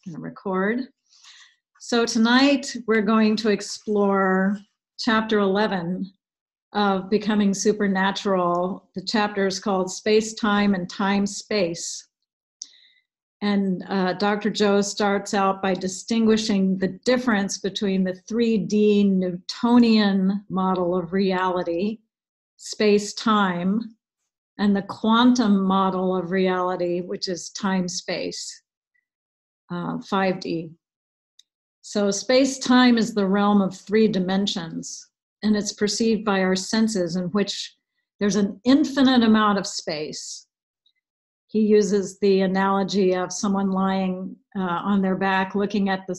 Gonna record. So tonight we're going to explore chapter 11 of Becoming Supernatural. The chapter is called Space, Time, and Time Space. And Dr. Joe starts out by distinguishing the difference between the 3D Newtonian model of reality, space-time, and the quantum model of reality, which is time-space, 5D. So space-time is the realm of 3 dimensions, and it's perceived by our senses, in which there's an infinite amount of space. He uses the analogy of someone lying on their back looking at the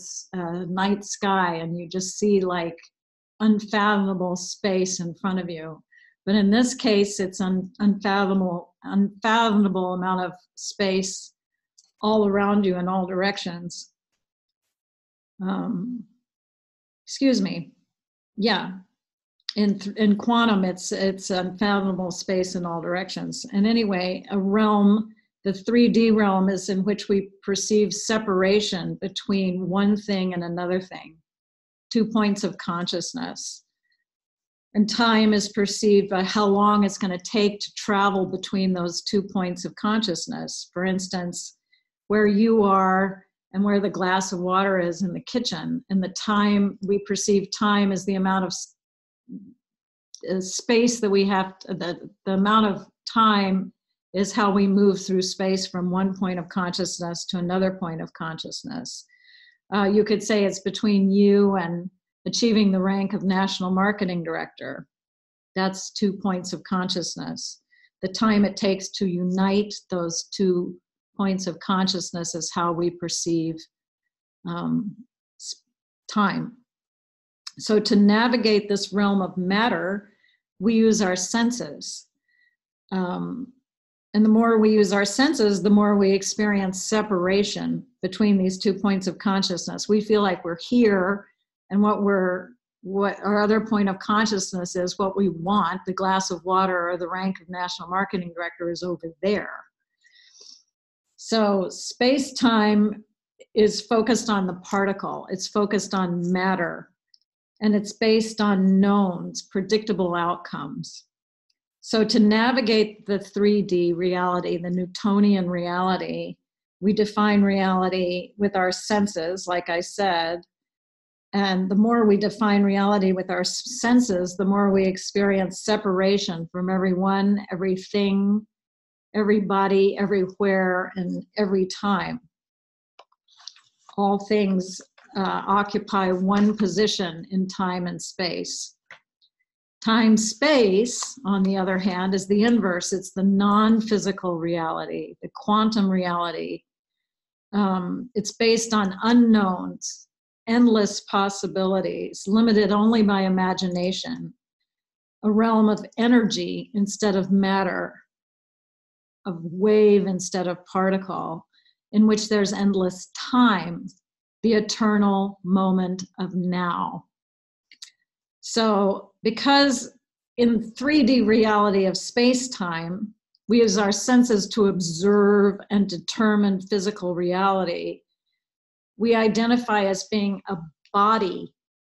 night sky, and you just see like unfathomable space in front of you. But in this case, it's unfathomable amount of space all around you in all directions. Excuse me. Yeah. In quantum, it's unfathomable space in all directions. And anyway, a realm, the 3D realm, is in which we perceive separation between one thing and another thing, 2 points of consciousness. And time is perceived by how long it's going to take to travel between those 2 points of consciousness. For instance, where you are and where the glass of water is in the kitchen. And the time, we perceive time as the amount of space that we have, the amount of time is how we move through space from one point of consciousness to another point of consciousness. You could say it's between you and achieving the rank of National Marketing Director. That's 2 points of consciousness. The time it takes to unite those 2 points of consciousness is how we perceive time. So to navigate this realm of matter, we use our senses. And the more we use our senses, the more we experience separation between these 2 points of consciousness. We feel like we're here, and what our other point of consciousness is, what we want, the glass of water or the rank of National Marketing Director, is over there. So space-time is focused on the particle. It's focused on matter. And it's based on knowns, predictable outcomes. So to navigate the 3D reality, the Newtonian reality, we define reality with our senses, like I said. And the more we define reality with our senses, the more we experience separation from everyone, everything, everybody, everywhere, and every time. All things occupy one position in time and space. Time-space, on the other hand, is the inverse. It's the non-physical reality, the quantum reality. It's based on unknowns, endless possibilities, limited only by imagination, a realm of energy instead of matter, of wave instead of particle, in which there's endless time, the eternal moment of now. So because in 3D reality of space-time, we use our senses to observe and determine physical reality, we identify as being a body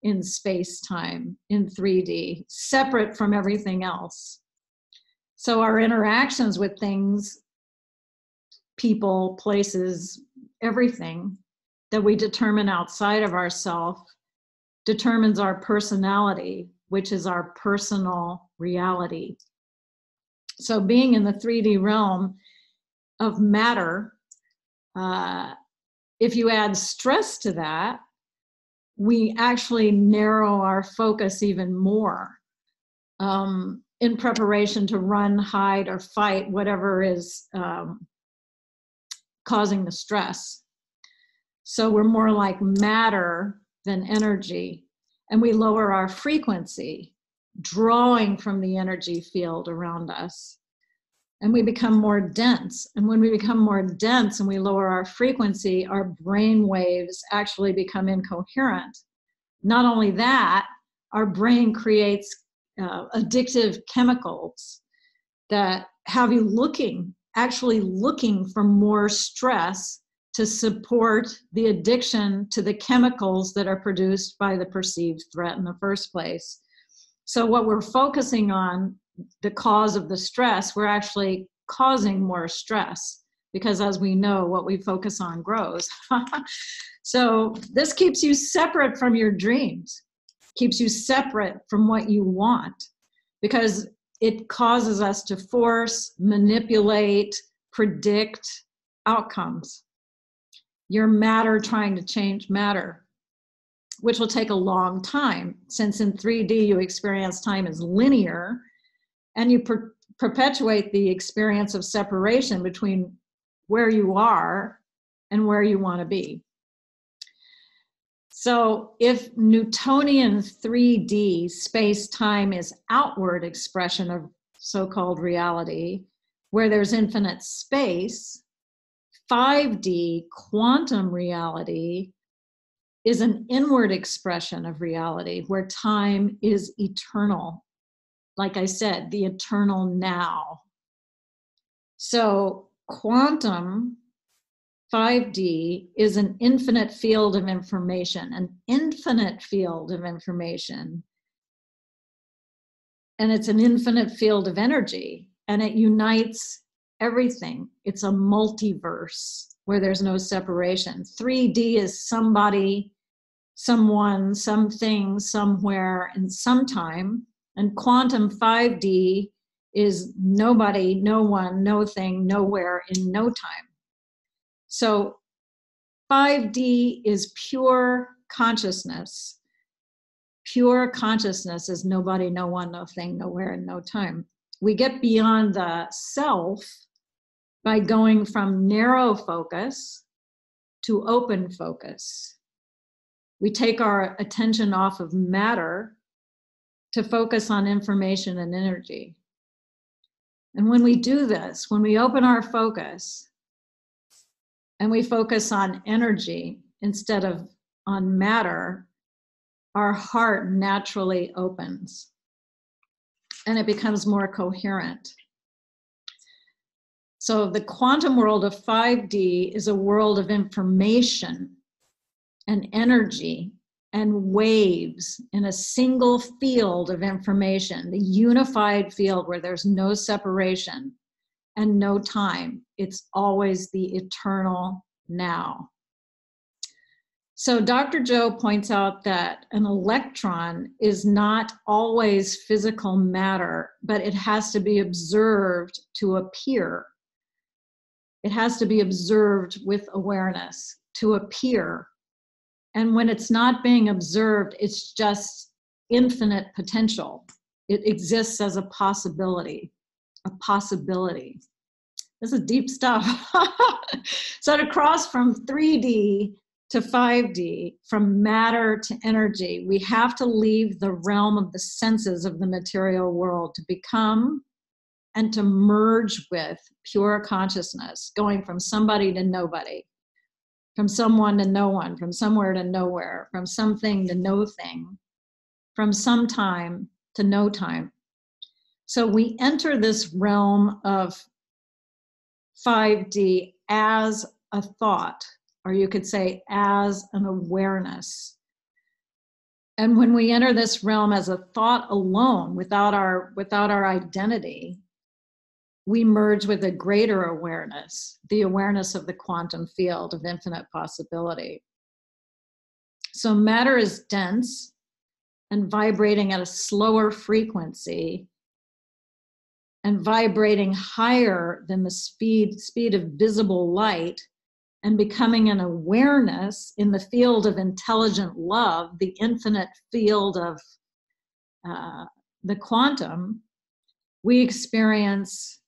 in space-time, in 3D, separate from everything else. So our interactions with things, people, places, everything that we determine outside of ourselves determines our personality, which is our personal reality. So being in the 3D realm of matter, if you add stress to that, we actually narrow our focus even more in preparation to run, hide, or fight whatever is causing the stress. So we're more like matter than energy, and we lower our frequency, drawing from the energy field around us. And we become more dense. And when we become more dense and we lower our frequency, our brain waves actually become incoherent. Not only that, our brain creates addictive chemicals that have you actually looking for more stress to support the addiction to the chemicals that are produced by the perceived threat in the first place. So what we're focusing on, the cause of the stress, we're actually causing more stress, because as we know, what we focus on grows. So this keeps you separate from your dreams, keeps you separate from what you want, because it causes us to force, manipulate, predict outcomes. Your matter trying to change matter, which will take a long time, since in 3D you experience time as linear, and you perpetuate the experience of separation between where you are and where you want to be. So if Newtonian 3D space-time is outward expression of so-called reality, where there's infinite space, 5D quantum reality is an inward expression of reality, where time is eternal. Like I said, the eternal now. So quantum 5D is an infinite field of information, an infinite field of information. And it's an infinite field of energy, and it unites everything. It's a multiverse where there's no separation. 3D is somebody, someone, something, somewhere, and sometime. And quantum 5D is nobody, no one, no thing, nowhere, in no time. So 5D is pure consciousness. Pure consciousness is nobody, no one, no thing, nowhere, and no time. We get beyond the self by going from narrow focus to open focus. We take our attention off of matter to focus on information and energy. And when we do this, when we open our focus and we focus on energy instead of on matter, our heart naturally opens and it becomes more coherent. So the quantum world of 5D is a world of information and energy and waves in a single field of information, the unified field where there's no separation and no time. It's always the eternal now. So Dr. Joe points out that an electron is not always physical matter, but it has to be observed to appear. It has to be observed with awareness to appear. And when it's not being observed, it's just infinite potential. It exists as a possibility, a possibility. This is deep stuff. So to cross from 3D to 5D, from matter to energy, we have to leave the realm of the senses of the material world to become and to merge with pure consciousness, going from somebody to nobody, from someone to no one, from somewhere to nowhere, from something to no thing, from some time to no time. So we enter this realm of 5D as a thought, or you could say as an awareness. And when we enter this realm as a thought alone, without our identity, we merge with a greater awareness, the awareness of the quantum field of infinite possibility. So matter is dense and vibrating at a slower frequency and vibrating higher than the speed of visible light, and becoming an awareness in the field of intelligent love, the infinite field of the quantum. We experience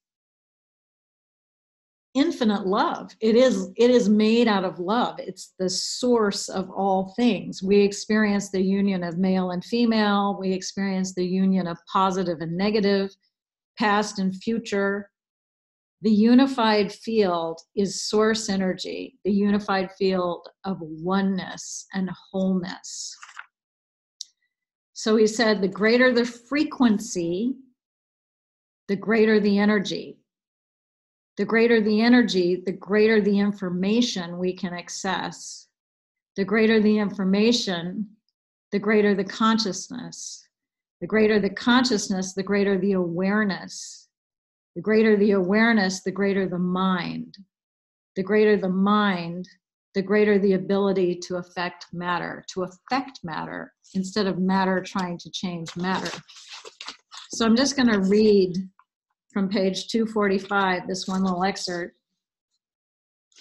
infinite love. It is made out of love. It's the source of all things. We experience the union of male and female. We experience the union of positive and negative, past and future. The unified field is source energy, the unified field of oneness and wholeness. So he said, the greater the frequency, the greater the energy. The greater the energy, the greater the information we can access. The greater the information, the greater the consciousness. The greater the consciousness, the greater the awareness. The greater the awareness, the greater the mind. The greater the mind, the greater the ability to affect matter instead of matter trying to change matter. So I'm just going to read from page 245, this one little excerpt.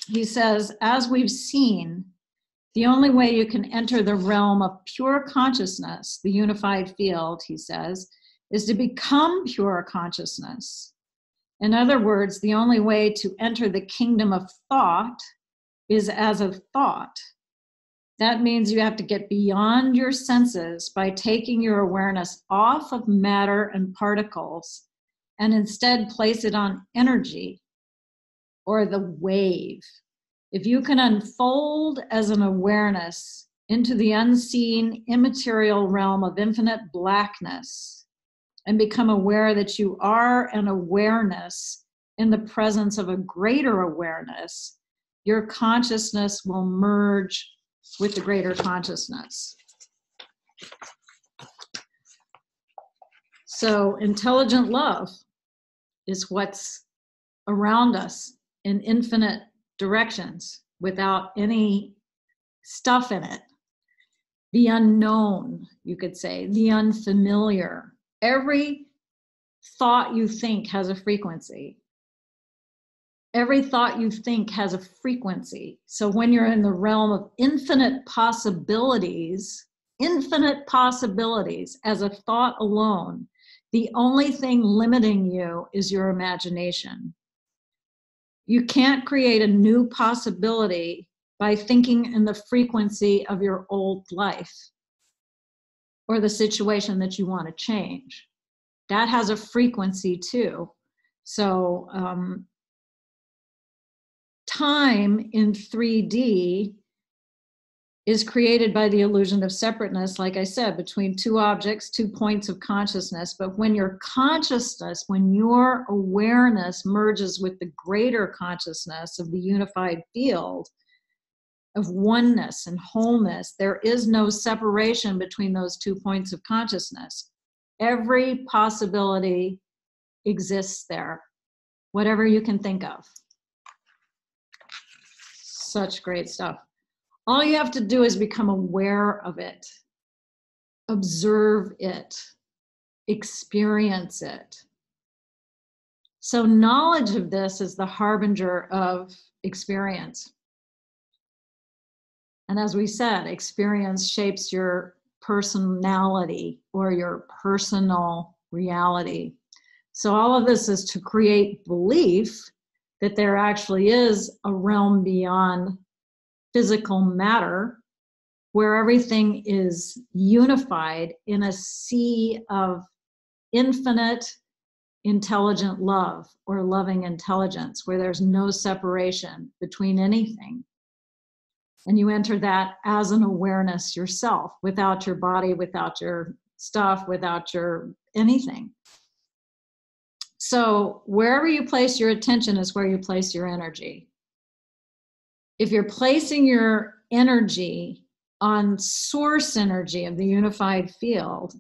He says, as we've seen, the only way you can enter the realm of pure consciousness, the unified field, he says, is to become pure consciousness. In other words, the only way to enter the kingdom of thought is as a thought. That means you have to get beyond your senses by taking your awareness off of matter and particles and instead place it on energy or the wave. If you can unfold as an awareness into the unseen, immaterial realm of infinite blackness and become aware that you are an awareness in the presence of a greater awareness, your consciousness will merge with the greater consciousness. So intelligent love is what's around us in infinite directions without any stuff in it. The unknown, you could say, the unfamiliar. Every thought you think has a frequency. Every thought you think has a frequency. So when you're in the realm of infinite possibilities as a thought alone, the only thing limiting you is your imagination. You can't create a new possibility by thinking in the frequency of your old life or the situation that you want to change. That has a frequency too. So time in 3D is created by the illusion of separateness, like I said, between two objects, 2 points of consciousness. But when your consciousness, when your awareness merges with the greater consciousness of the unified field of oneness and wholeness, there is no separation between those 2 points of consciousness. Every possibility exists there, whatever you can think of. Such great stuff. All you have to do is become aware of it, observe it, experience it. So knowledge of this is the harbinger of experience. And as we said, experience shapes your personality or your personal reality. So all of this is to create belief that there actually is a realm beyond physical matter where everything is unified in a sea of infinite intelligent love or loving intelligence, where there's no separation between anything. And you enter that as an awareness yourself, without your body, without your stuff, without your anything. So wherever you place your attention is where you place your energy. If you're placing your energy on source energy of the unified field,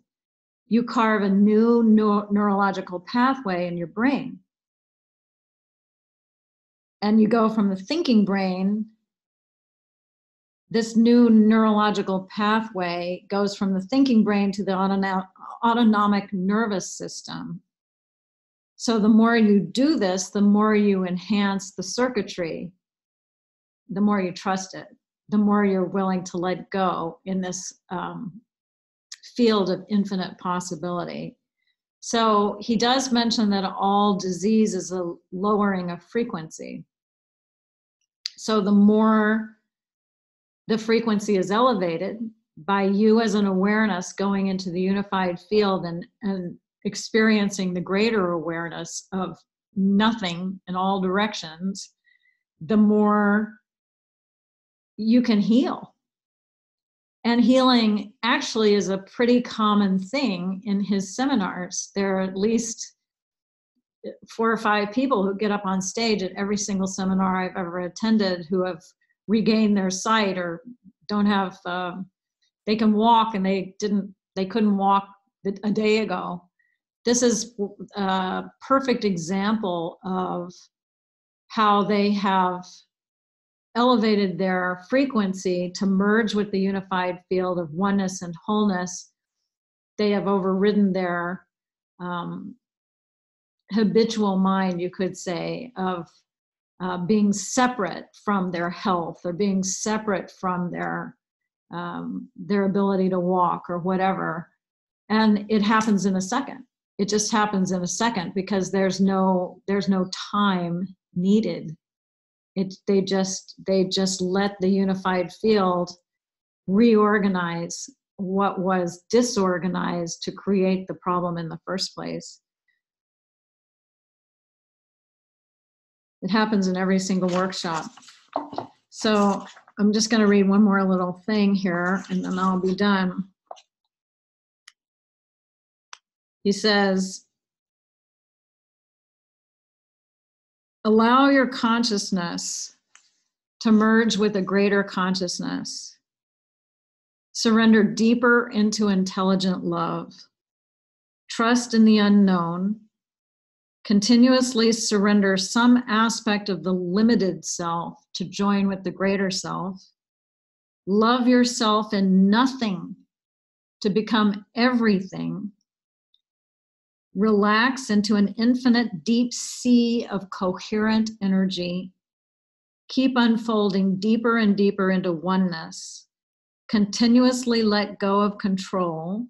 you carve a new neurological pathway in your brain. And you go from the thinking brain, this new neurological pathway goes from the thinking brain to the autonomic nervous system. So the more you do this, the more you enhance the circuitry, the more you trust it, the more you're willing to let go in this field of infinite possibility. So he does mention that all disease is a lowering of frequency. So the more the frequency is elevated by you as an awareness going into the unified field and experiencing the greater awareness of nothing in all directions, the more you can heal. And healing actually is a pretty common thing in his seminars. There are at least 4 or 5 people who get up on stage at every single seminar I've ever attended who have regained their sight or don't have, they can walk and they couldn't walk a day ago. This is a perfect example of how they have elevated their frequency to merge with the unified field of oneness and wholeness. They have overridden their habitual mind, you could say, of being separate from their health or being separate from their ability to walk or whatever. And it happens in a second. It just happens in a second because there's no time needed. They just let the unified field reorganize what was disorganized to create the problem in the first place. It happens in every single workshop. So I'm just going to read one more little thing here and then I'll be done. He says, allow your consciousness to merge with a greater consciousness. Surrender deeper into intelligent love. Trust in the unknown. Continuously surrender some aspect of the limited self to join with the greater self. Love yourself in nothing to become everything. Relax into an infinite deep sea of coherent energy. Keep unfolding deeper and deeper into oneness. Continuously let go of control.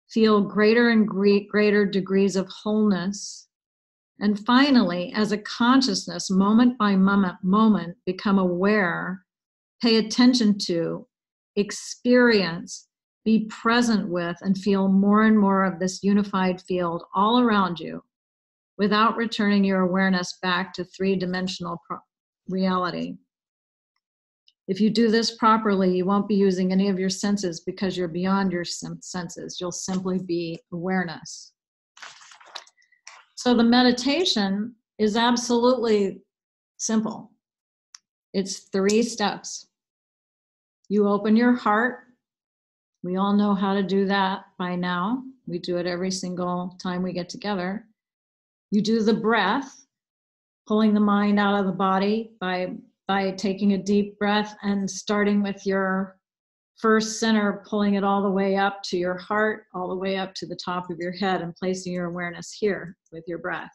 Feel greater and greater degrees of wholeness. And finally, as a consciousness, moment by moment, become aware, pay attention to, experience, be present with, and feel more and more of this unified field all around you without returning your awareness back to three-dimensional reality. If you do this properly, you won't be using any of your senses because you're beyond your senses. You'll simply be awareness. So the meditation is absolutely simple. It's 3 steps. You open your heart. We all know how to do that by now. We do it every single time we get together. You do the breath, pulling the mind out of the body by taking a deep breath and starting with your first center, pulling it all the way up to your heart, all the way up to the top of your head, and placing your awareness here with your breath.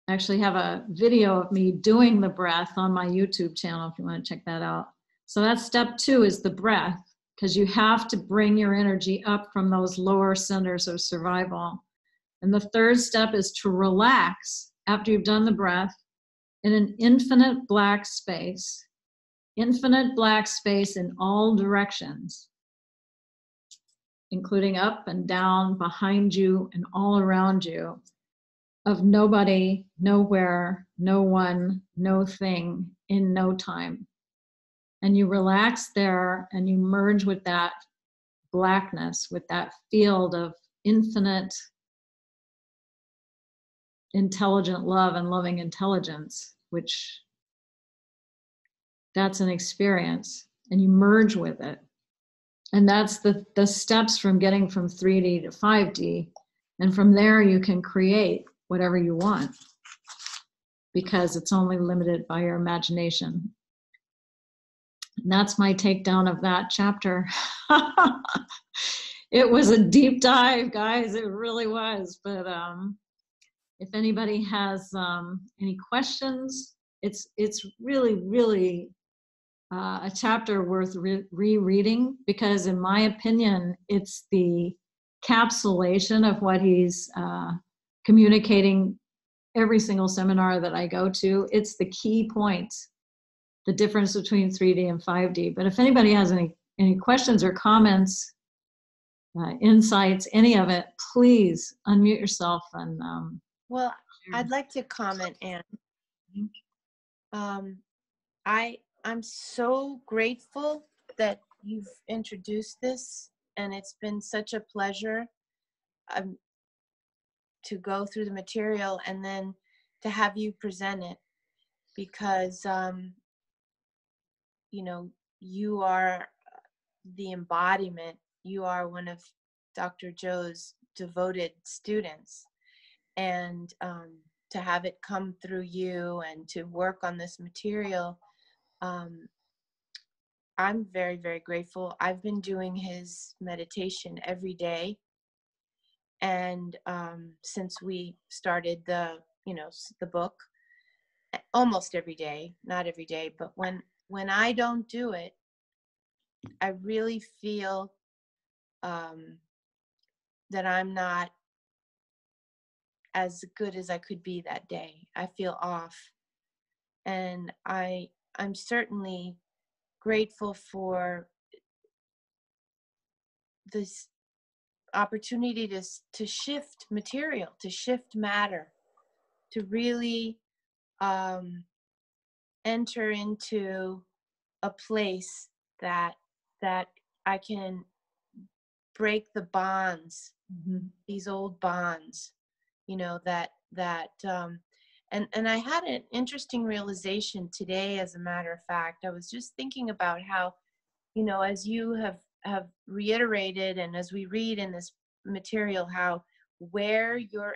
I actually have a video of me doing the breath on my YouTube channel if you want to check that out. So that's step 2 is the breath, because you have to bring your energy up from those lower centers of survival. And the 3rd step is to relax after you've done the breath in an infinite black space in all directions, including up and down, behind you, and all around you, of nobody, nowhere, no one, no thing, in no time. And you relax there and you merge with that blackness, with that field of infinite intelligent love and loving intelligence, which that's an experience, and you merge with it. And that's the steps from getting from 3D to 5D. And from there you can create whatever you want because it's only limited by your imagination. And that's my takedown of that chapter. It was a deep dive, guys. It really was. But if anybody has any questions, it's really, really a chapter worth rereading because, in my opinion, it's the capsulation of what he's communicating every single seminar that I go to. It's the key points. The difference between 3D and 5D. But if anybody has any questions or comments, insights, any of it, please unmute yourself and well, I'd like to comment, Anne. I'm so grateful that you've introduced this, and it's been such a pleasure. to go through the material and then to have you present it, because you know, you are the embodiment. You are one of Dr. Joe's devoted students, and to have it come through you and to work on this material, I'm very, very grateful. I've been doing his meditation every day, and since we started the, you know, the book, almost every day, not every day, but when I don't do it, I really feel that I'm not as good as I could be that day. I feel off, and I'm certainly grateful for this opportunity to shift material, to shift matter, to really enter into a place that I can break the bonds, these old bonds, you know, and I had an interesting realization today, as a matter of fact. I was just thinking about how, you know, as you have reiterated, and as we read in this material, how where your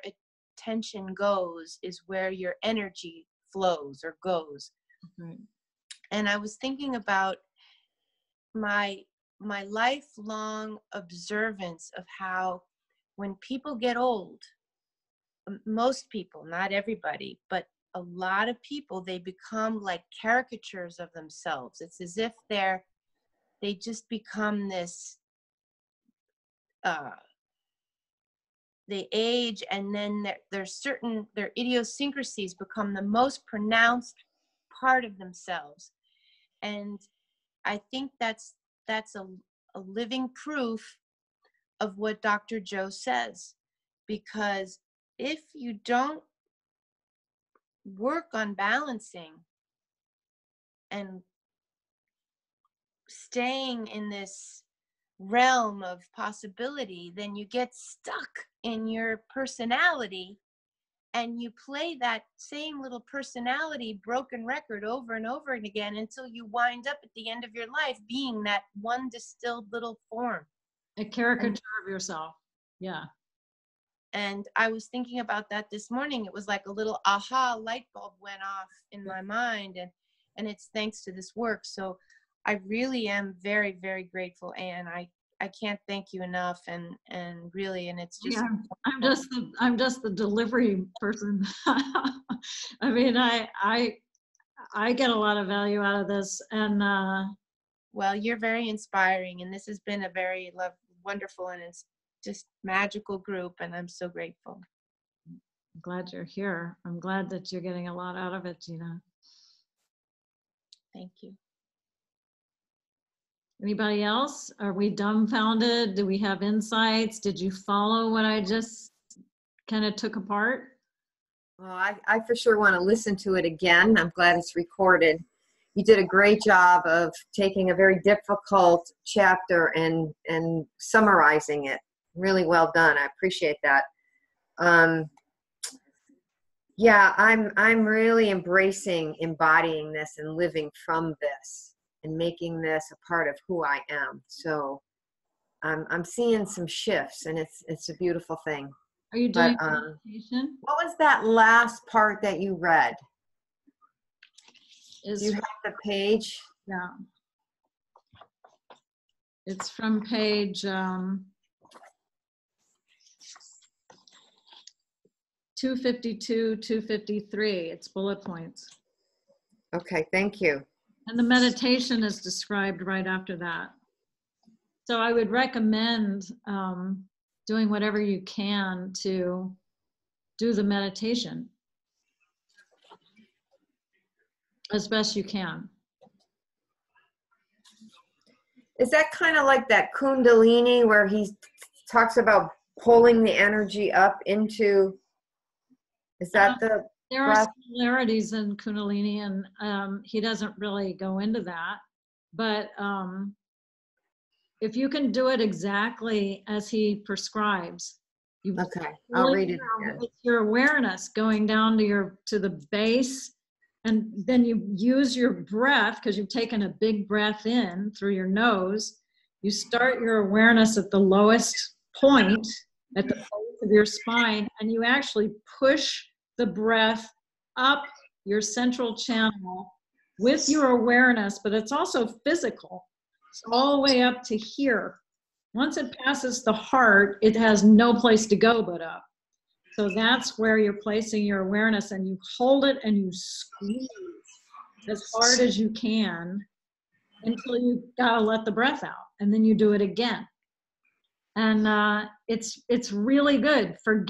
attention goes is where your energy flows or goes. Right. And I was thinking about my lifelong observance of how when people get old, most people, not everybody, but a lot of people, they become like caricatures of themselves. It's as if they just become this, they age, and then their idiosyncrasies become the most pronounced part of themselves. And I think that's a living proof of what Dr. Joe says, because if you don't work on balancing and staying in this realm of possibility, then you get stuck in your personality, and you play that same little personality broken record over and over again until you wind up at the end of your life being that one distilled little form. A caricature of yourself. Yeah. And I was thinking about that this morning. It was like a little aha light bulb went off in my mind, and it's thanks to this work. So I really am very, very grateful, and I can't thank you enough, and really, and it's just, yeah, I'm just the delivery person. I mean, I get a lot of value out of this, and well, you're very inspiring, and this has been a very wonderful, and it's just magical group, and I'm so grateful. I'm glad you're here. I'm glad that you're getting a lot out of it, Gina. Thank you. Anybody else? Are we dumbfounded? Do we have insights? Did you follow what I just kind of took apart? Well, I for sure want to listen to it again. I'm glad it's recorded. You did a great job of taking a very difficult chapter and summarizing it. Really well done. I appreciate that. Yeah, I'm really embracing embodying this and living from this and making this a part of who I am. So I'm seeing some shifts, and it's a beautiful thing. Are you doing meditation? What was that last part that you read? Do you have the page? Yeah. It's from page 252, 253. It's bullet points. Okay, thank you. And the meditation is described right after that. So I would recommend doing whatever you can to do the meditation as best you can. Is that kind of like that Kundalini where he talks about pulling the energy up into, is that the? There are similarities in Kundalini, and he doesn't really go into that. But if you can do it exactly as he prescribes, You Okay, I'll read it again. It's your awareness going down to the base, and then you use your breath because you've taken a big breath in through your nose. You start your awareness at the lowest point, at the base of your spine, and you actually push the breath up your central channel with your awareness, but it's also physical. It's all the way up to here. Once it passes the heart, it has no place to go but up. So that's where you're placing your awareness, and you hold it and you squeeze as hard as you can until you gotta let the breath out, and then you do it again. And it's really good for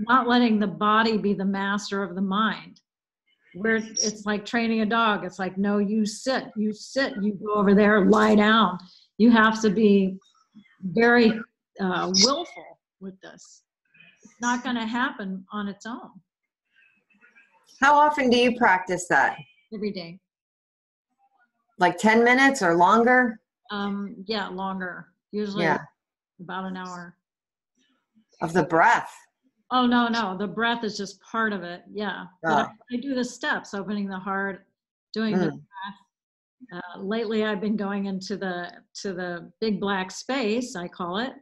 not letting the body be the master of the mind. Where it's like training a dog. It's like, no, you sit, you go over there, lie down. You have to be very willful with this. It's not going to happen on its own. How often do you practice that? Every day. Like 10 minutes or longer? Yeah, longer. Usually about an hour. Of the breath? Oh, no. The breath is just part of it. Yeah. But I do the steps, opening the heart, doing the breath. Lately, I've been going into the big black space, I call it,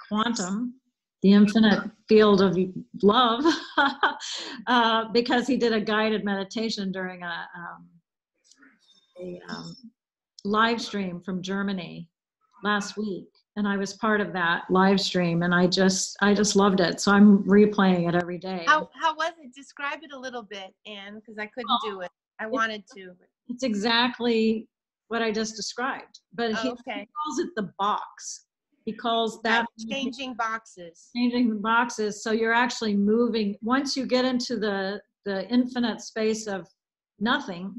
quantum, the infinite field of love, because he did a guided meditation during a live stream from Germany last week. And I was part of that live stream, and I just loved it. So I'm replaying it every day. How was it? Describe it a little bit, Anne, because I couldn't do it. I wanted to. It's exactly what I just described, but he calls it the box. He calls that changing boxes. Changing the boxes. So you're actually moving. Once you get into the infinite space of nothing,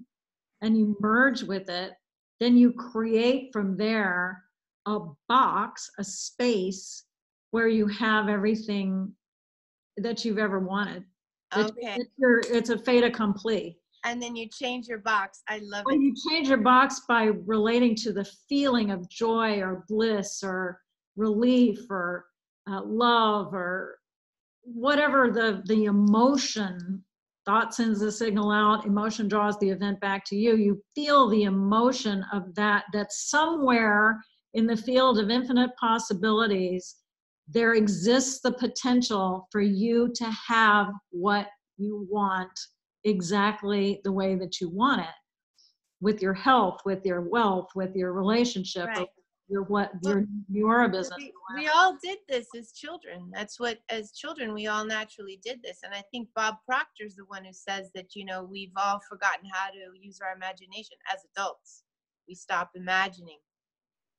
and you merge with it, then you create from there a box, a space where you have everything that you've ever wanted. Okay. It's a fait accompli. And then you change your box. I love it. Well, you change your box by relating to the feeling of joy or bliss or relief or love or whatever the emotion. Thought sends the signal out, emotion draws the event back to you. You feel the emotion of that's somewhere in the field of infinite possibilities. There exists the potential for you to have what you want exactly the way that you want it, with your health, with your wealth, with your relationship, right. your business. We all did this as children. That's what, as children, we all naturally did this. And I think Bob Proctor's the one who says that, we've all forgotten how to use our imagination as adults. We stop imagining.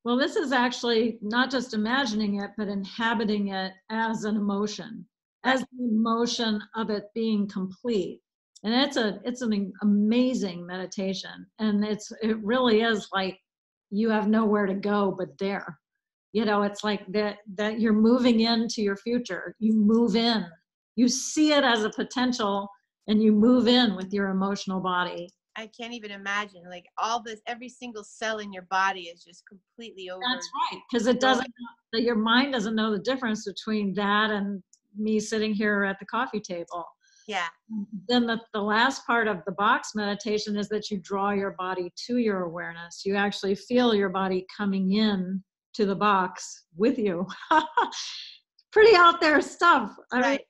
Well, this is actually not just imagining it, but inhabiting it as an emotion, as the emotion of it being complete. And it's an amazing meditation. And it really is like you have nowhere to go but there. It's like that you're moving into your future. You move in. You see it as a potential, and you move in with your emotional body. I can't even imagine, like all this, every single cell in your body is just completely over. That's right, because your mind doesn't know the difference between that and me sitting here at the coffee table. Yeah. Then the last part of the box meditation is that you draw your body to your awareness. You actually feel your body coming in to the box with you. Pretty out there stuff. Right.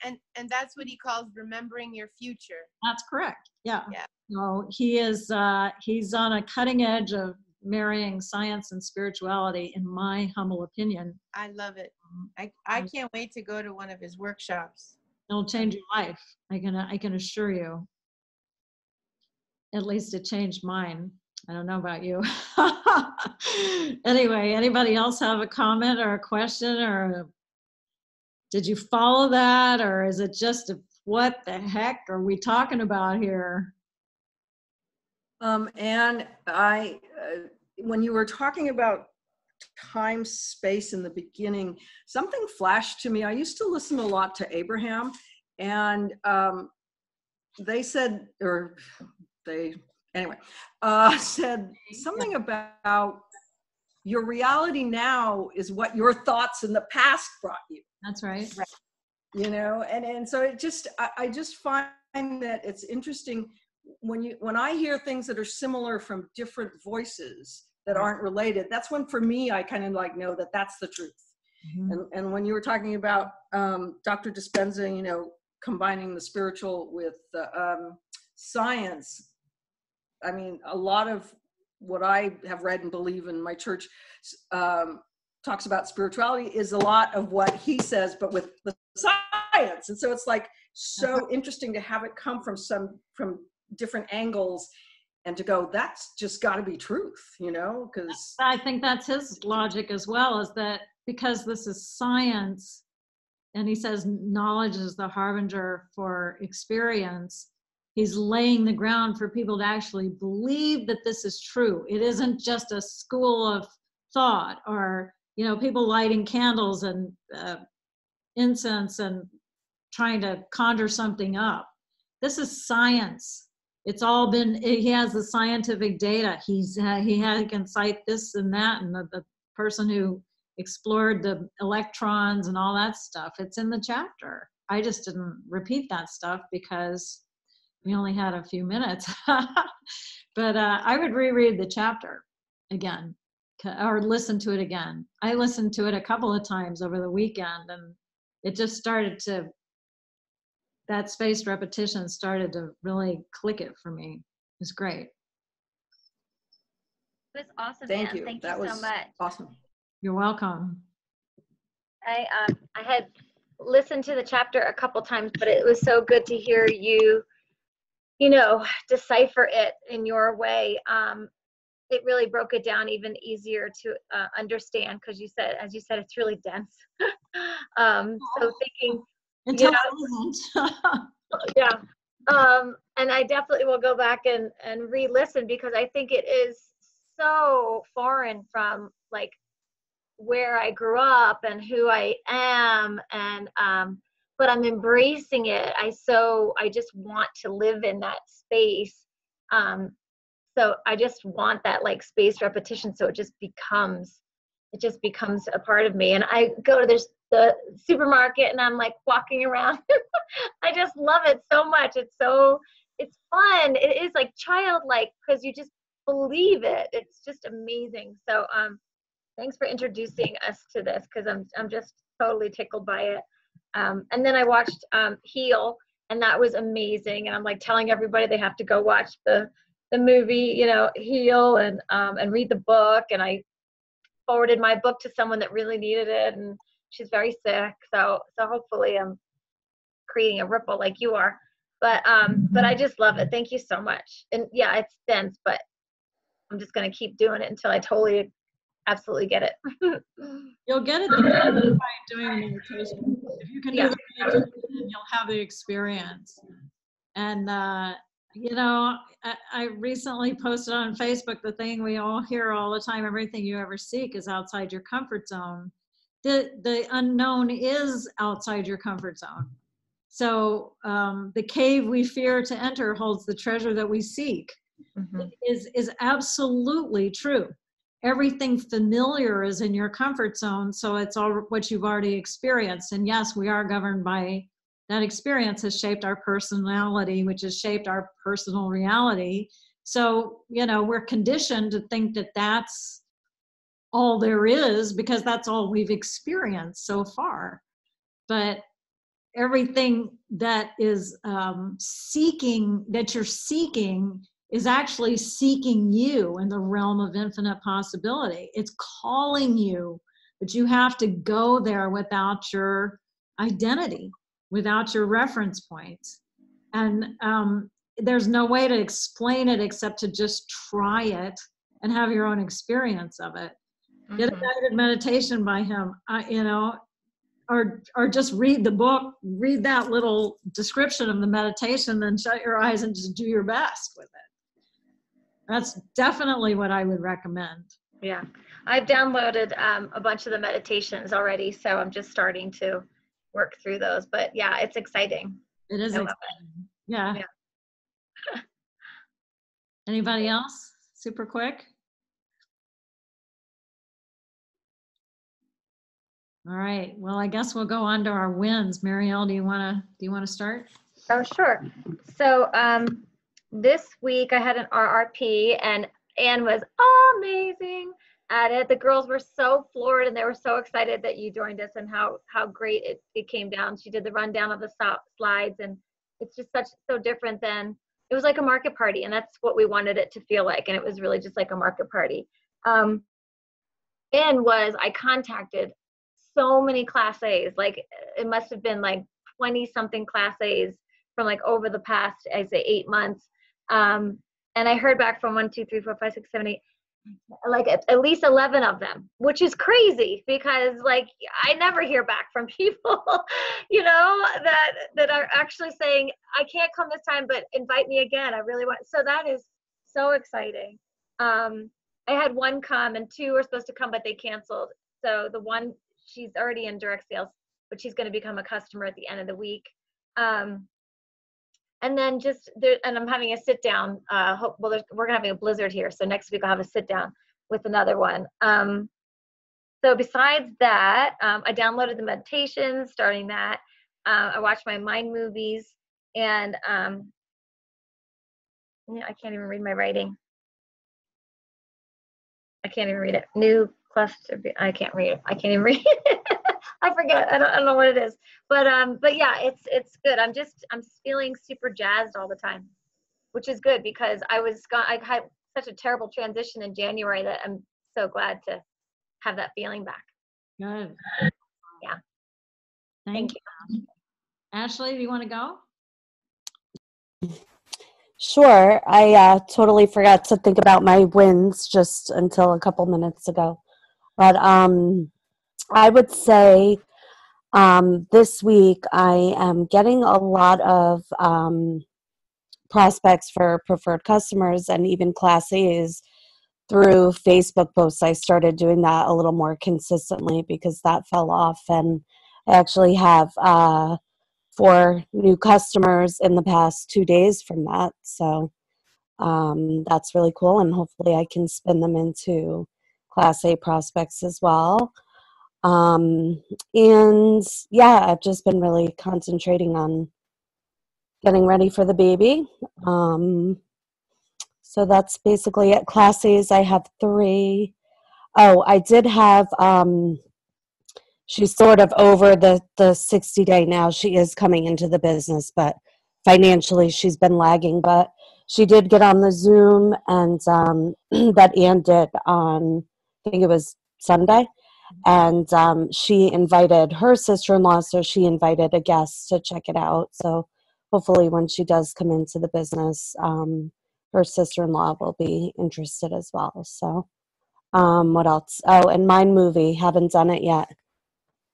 And that's what he calls remembering your future. That's correct. Yeah. Yeah. So he's on a cutting edge of marrying science and spirituality, in my humble opinion. I love it. I can't wait to go to one of his workshops. It'll change your life. I can assure you. At least it changed mine. I don't know about you. Anyway, anybody else have a comment or a question, or did you follow that, or is it just what the heck are we talking about here? And when you were talking about time, space in the beginning, something flashed to me. I used to listen a lot to Abraham, and they said, said something about your reality now is what your thoughts in the past brought you. That's right. You know, and so it just, I just find that it's interesting when I hear things that are similar from different voices that aren't related. That's when, for me, I kind of like know that that's the truth. Mm-hmm. And when you were talking about Dr. Dispenza, you know, combining the spiritual with science, I mean, a lot of what I have read and believe in my church talks about spirituality is a lot of what he says, but with the science. And so it's like so interesting to have it come from different angles and to go, that's just got to be truth, you know, because I think that's his logic as well, is that because this is science, and he says knowledge is the harbinger for experience, he's laying the ground for people to actually believe that this is true. It isn't just a school of thought, or, you know, people lighting candles and incense and trying to conjure something up. This is science. It's all been, he has the scientific data. He can cite this and that, and the person who explored the electrons and all that stuff. It's in the chapter. I just didn't repeat that stuff because we only had a few minutes. But I would reread the chapter again, or listen to it again. I listened to it a couple of times over the weekend, and it just started to, that spaced repetition started to really click it for me. It was great. It was awesome, thank Ann. you. Thank That you was so much. awesome. You're welcome. I had listened to the chapter a couple times, but it was so good to hear you, you know, decipher it in your way. It really broke it down even easier to understand, because you said, as you said, it's really dense. So thinking, Until you it isn't. yeah. And I definitely will go back and re-listen, because I think it is so foreign from like where I grew up and who I am, and but I'm embracing it. I just want to live in that space. So I just want that like spaced repetition, so it just becomes a part of me. And I go to the supermarket and I'm like walking around. I just love it so much. It's fun. It is like childlike, because you just believe it. It's just amazing. So thanks for introducing us to this, because I'm just totally tickled by it. And then I watched Heal, and that was amazing. And I'm like telling everybody they have to go watch the movie, you know, Heal, and read the book. And I forwarded my book to someone that really needed it, and she's very sick. So hopefully I'm creating a ripple like you are. But I just love it. Thank you so much. And yeah, it's dense, but I'm just gonna keep doing it until I totally, absolutely get it. You'll get it the best by doing the meditation. If you can do the meditation, you'll have the experience. And you know, I recently posted on Facebook the thing we all hear all the time: everything you ever seek is outside your comfort zone. The unknown is outside your comfort zone. So the cave we fear to enter holds the treasure that we seek. Mm-hmm. Is absolutely true. Everything familiar is in your comfort zone, so it's all what you've already experienced. And yes, we are governed by that. Experience has shaped our personality, which has shaped our personal reality. So, you know, we're conditioned to think that that's all there is, because that's all we've experienced so far. But everything that is that you're seeking is actually seeking you in the realm of infinite possibility. It's calling you, but you have to go there without your identity, without your reference points. And there's no way to explain it except to just try it and have your own experience of it. Get a guided meditation by him, you know, or just read the book, read that little description of the meditation, then shut your eyes and just do your best with it. That's definitely what I would recommend. Yeah, I've downloaded a bunch of the meditations already, so I'm just starting to work through those. But yeah, it's exciting. It is exciting. Yeah. Anybody else? Super quick. All right. Well, I guess we'll go on to our wins. Marielle, do you want to start? Oh, sure. So this week I had an RRP and Anne was amazing at it. The girls were so floored and they were so excited that you joined us and how great it came down. She did the rundown of the slides and it's just so different than, it was like a market party and that's what we wanted it to feel like. And it was really just like a market party. I contacted so many Class A's, like it must have been like 20 something Class A's from like over the past, I say 8 months. And I heard back from 1, 2, 3, 4, 5, 6, 7, 8, like at least 11 of them, which is crazy because like I never hear back from people, you know, that are actually saying, I can't come this time, but invite me again. I really want, so that is so exciting. I had one come and 2 were supposed to come, but they canceled. So the one, she's already in direct sales, but she's going to become a customer at the end of the week. And then just there, and I'm having a sit down. We're gonna have a blizzard here, so next week I'll have a sit down with another one. So besides that, I downloaded the meditations, starting that. I watched my mind movies, and yeah, I can't even read my writing. I can't even read it. New cluster. I can't read it. I can't even read it. I forget. I don't know what it is. But yeah, it's good. I'm feeling super jazzed all the time, which is good because I had such a terrible transition in January that I'm so glad to have that feeling back. Good. Yeah. Thank you. Ashley, do you want to go? Sure. I totally forgot to think about my wins just until a couple minutes ago. But I would say this week I am getting a lot of prospects for preferred customers and even Class A's through Facebook posts. I started doing that a little more consistently because that fell off, and I actually have 4 new customers in the past 2 days from that. So that's really cool, and hopefully I can spin them into Class A prospects as well. And yeah, I've just been really concentrating on getting ready for the baby. So that's basically it. Class A's, I have 3. Oh, I did have, she's sort of over the 60-day now. She is coming into the business, but financially she's been lagging. But she did get on the Zoom and that Ann did on, I think it was Sunday. And she invited her sister-in-law, so she invited a guest to check it out. So hopefully when she does come into the business, her sister-in-law will be interested as well. So what else? Oh, and Mind Movie, haven't done it yet.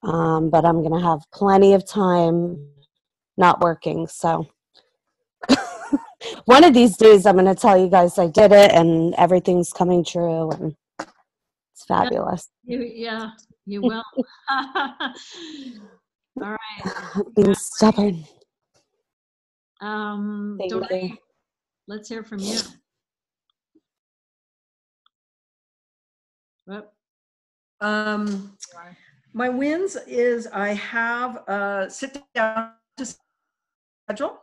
But I'm going to have plenty of time not working. So one of these days I'm going to tell you guys I did it and everything's coming true. And it's fabulous. Yeah, you will. All right. Being stubborn. Doreen, let's hear from you. Whoop. My wins is I have a sit down to schedule.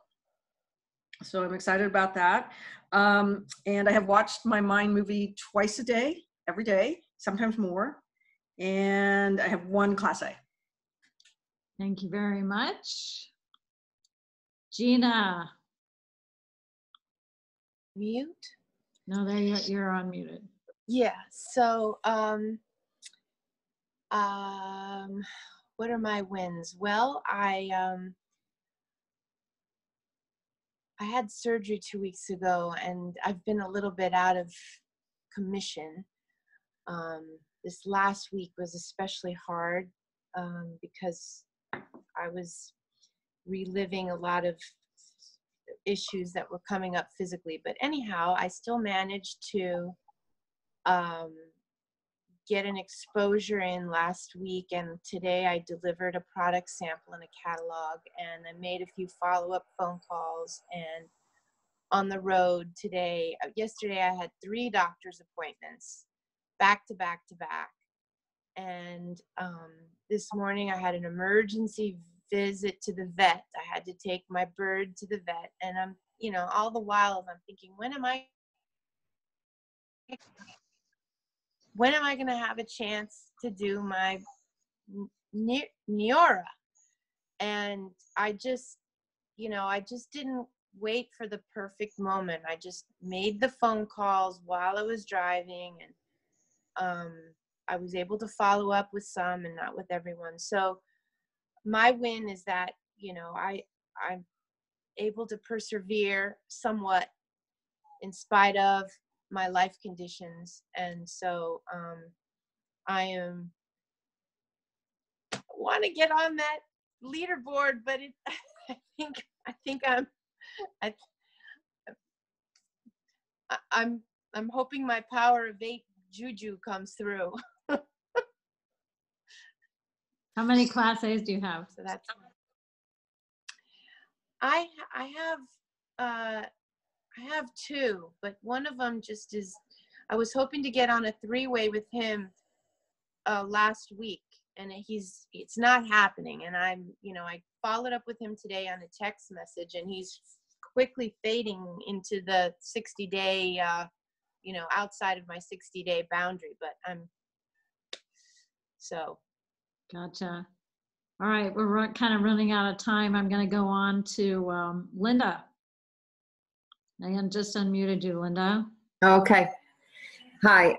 So I'm excited about that. And I have watched my Mind movie twice a day, every day, sometimes more. And I have 1 Class A. Thank you very much. Gina. Mute? No, there you're unmuted. Yeah, so what are my wins? Well, I had surgery 2 weeks ago and I've been a little bit out of commission. This last week was especially hard because I was reliving a lot of issues that were coming up physically. But anyhow, I still managed to get an exposure in last week, and today I delivered a product sample and a catalog, and I made a few follow-up phone calls. And on the road today, yesterday I had 3 doctor's appointments back to back to back, And this morning I had an emergency visit to the vet. I had to take my bird to the vet, and I'm, all the while I'm thinking, when am I going to have a chance to do my Neora? And I just didn't wait for the perfect moment. I just made the phone calls while I was driving, and I was able to follow up with some and not with everyone. So my win is that, I'm able to persevere somewhat in spite of my life conditions. And so I want to get on that leaderboard, but I think I'm hoping my power of 8 juju comes through. How many Class A's do you have? So that's, I have 2, but one of them just is, I was hoping to get on a 3-way with him last week, and it's not happening. And I followed up with him today on a text message, and he's quickly fading into the 60-day, outside of my 60-day boundary, but Gotcha. All right, we're kind of running out of time. I'm going to go on to Linda. I just unmuted you, Linda. Okay. Hi.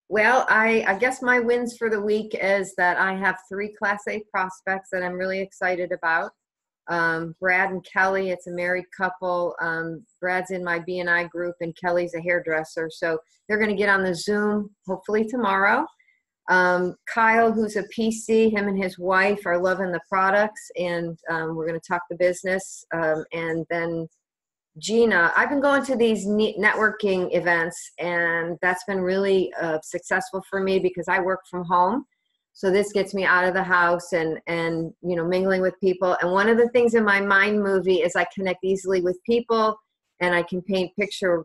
Well, I guess my wins for the week is that I have 3 Class A prospects that I'm really excited about. Brad and Kelly, it's a married couple. Brad's in my B&I group, and Kelly's a hairdresser. So they're going to get on the Zoom hopefully tomorrow. Kyle, who's a PC, him and his wife are loving the products, and we're going to talk the business. And then Gina, I've been going to these networking events, and that's been really successful for me because I work from home. So this gets me out of the house and mingling with people. And one of the things in my mind movie is I connect easily with people, and I can paint picture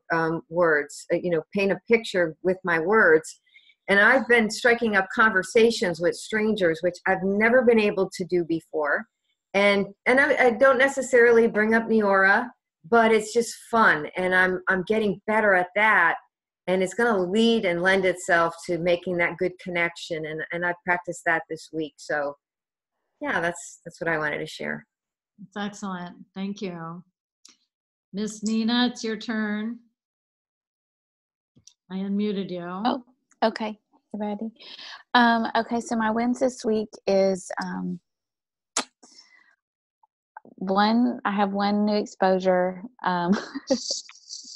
words, paint a picture with my words. And I've been striking up conversations with strangers, which I've never been able to do before. And I don't necessarily bring up Neora, but it's just fun, and I'm getting better at that. And it's going to lead and lend itself to making that good connection. And I practiced that this week. So yeah, that's what I wanted to share. That's excellent. Thank you. Miss Nina, it's your turn. I unmuted you. Oh, okay. Ready? Okay, so my wins this week is I have one new exposure. That's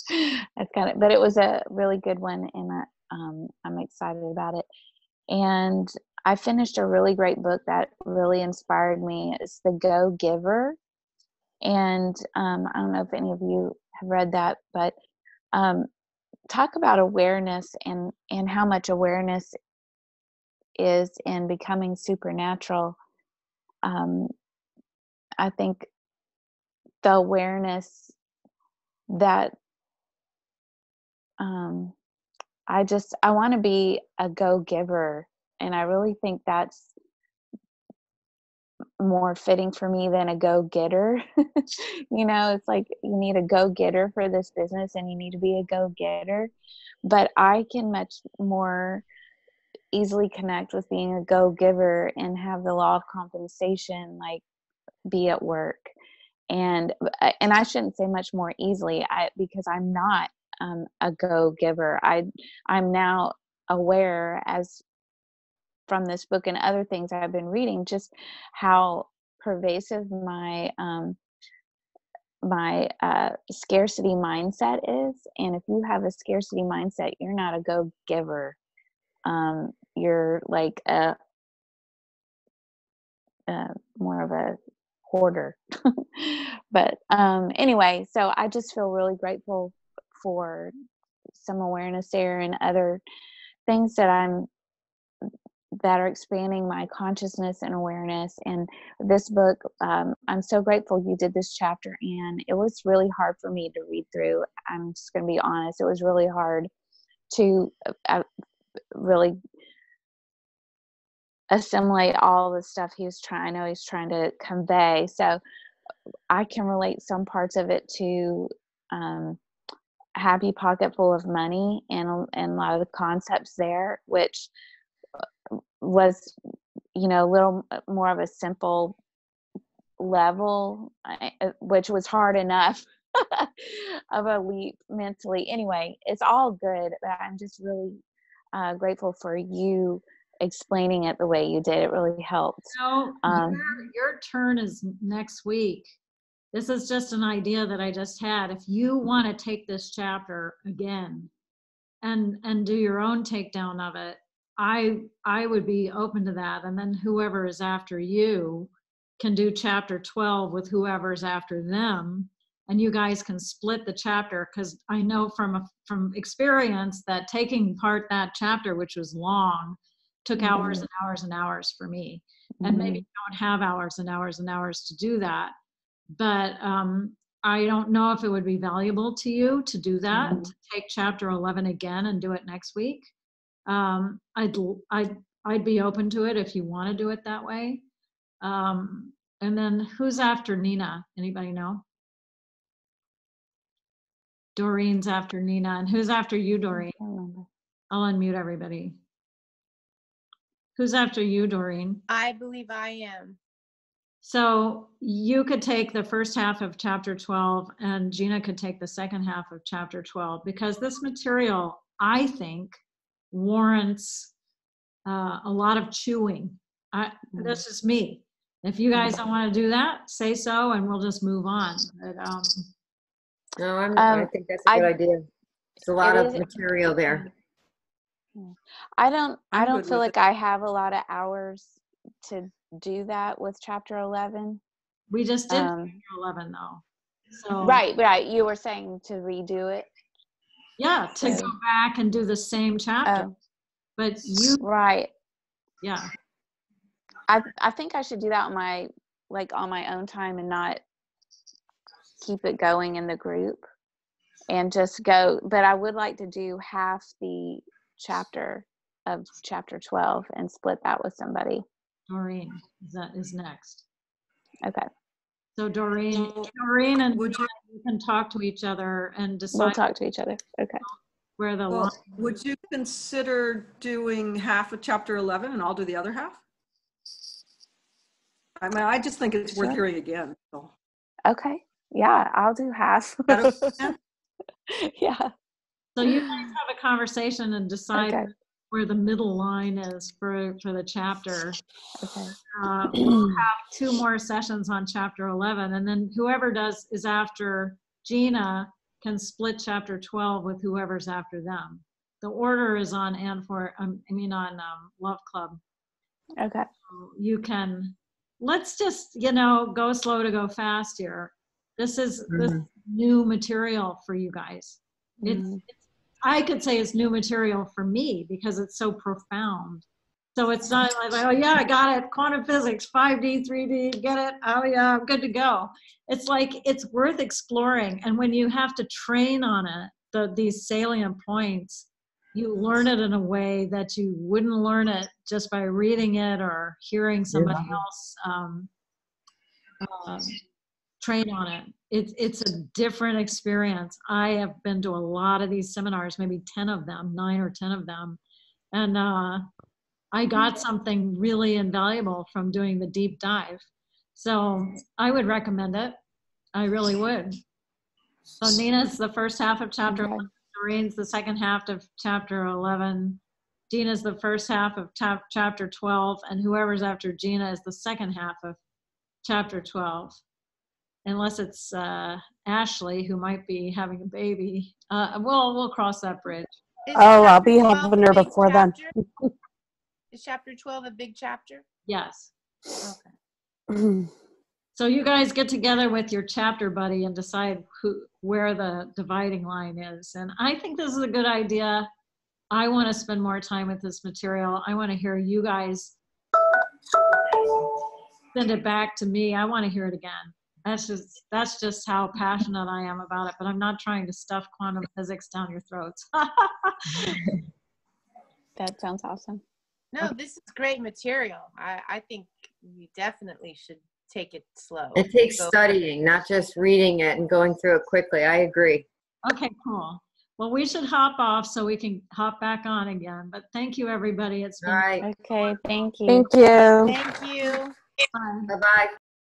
but it was a really good one, and I'm excited about it. And I finished a really great book that really inspired me. It's The Go Giver. And I don't know if any of you have read that, but talk about awareness and how much awareness is in becoming supernatural. I think the awareness that I want to be a go-giver, and I really think that's more fitting for me than a go-getter. It's like you need a go-getter for this business, and you need to be a go-getter. But I can much more easily connect with being a go-giver and have the law of compensation be at work. And I shouldn't say much more easily because I'm not a go-giver. I'm now aware, as from this book and other things I've been reading, just how pervasive my scarcity mindset is. And if you have a scarcity mindset, you're not a go-giver. You're like more of a hoarder. But anyway, so I just feel really grateful for some awareness there and other things that are expanding my consciousness and awareness. And this book, I'm so grateful you did this chapter, and it was really hard for me to read through. I'm just going to be honest. It was really hard to really assimilate all the stuff he's trying to convey. So I can relate some parts of it to Happy Pocket Full of Money and a lot of the concepts there, which was, you know, a little more of a simple level, which was hard enough of a leap mentally. Anyway, it's all good, but I'm just really grateful for you explaining it the way you did. It really helped. So your turn is next week. This is just an idea that I just had. If you want to take this chapter again and do your own takedown of it, I would be open to that. And then whoever is after you can do chapter 12 with whoever's after them, and you guys can split the chapter, because I know from experience that taking part that chapter, which was long, took hours and hours and hours for me. And maybe you don't have hours and hours and hours to do that. But I don't know if it would be valuable to you to do that, to take chapter 11 again and do it next week. I'd be open to it if you want to do it that way. And then who's after Nina? Anybody know? Doreen's after Nina. And who's after you, Doreen? I'll unmute everybody. Who's after you, Doreen? I believe I am. So you could take the first half of chapter 12 and Gina could take the second half of chapter 12, because this material, I think, warrants a lot of chewing. This is me. If you guys don't want to do that, say so and we'll just move on. But, No, I think that's a good idea. It's a lot of material there. I don't feel like it. I have a lot of hours to do that with chapter 11. we just did chapter 11 though. So Right. You were saying to redo it. yeah, to go back and do the same chapter. But you, Right. yeah. I think I should do that on my own time and not keep it going in the group and just go. But I would like to do half the chapter of chapter 12 and split that with somebody. Doreen is next. Okay. So Doreen and you can talk to each other and decide We'll talk to each other. Okay. where the line. Well, would you consider doing half of chapter 11 and I'll do the other half? I mean, I just think it's worth hearing again. So. Okay. Yeah, I'll do half. Yeah. So you guys have a conversation and decide where the middle line is for the chapter. Okay. We'll have 2 more sessions on chapter 11, and then whoever is after Gina can split chapter 12 with whoever's after them. The order is on Love Club. Okay. So you can, let's just, go slow to go fast here. This is new material for you guys. It's I could say it's new material for me because it's so profound. So it's not like, oh yeah, I got it. Quantum physics, 5D, 3D, get it? Oh yeah, I'm good to go. It's like, it's worth exploring. And when you have to train on it, these salient points, you learn it in a way that you wouldn't learn it just by reading it or hearing somebody else train on it. It's a different experience. I have been to a lot of these seminars, maybe 10 of them, 9 or 10 of them. And I got something really invaluable from doing the deep dive. So I would recommend it. I really would. So Nina's the first half of chapter 11. Doreen's the second half of chapter 11. Gina's the first half of chapter 12. And whoever's after Gina is the second half of chapter 12. Unless it's Ashley, who might be having a baby. We'll cross that bridge. I'll be having her before then. Is chapter 12 a big chapter? Yes. Okay. So you guys get together with your chapter buddy and decide where the dividing line is. And I think this is a good idea. I want to spend more time with this material. I want to hear you guys send it back to me. I want to hear it again. That's just how passionate I am about it, but I'm not trying to stuff quantum physics down your throats. That sounds awesome. No, this is great material. I think you definitely should take it slow. It takes Go- studying, not just reading it and going through it quickly. I agree. Okay, cool. Well, we should hop off so we can hop back on again. But thank you, everybody. It's All been right. Okay, thank you. Thank you. Thank you. fun. Bye-bye.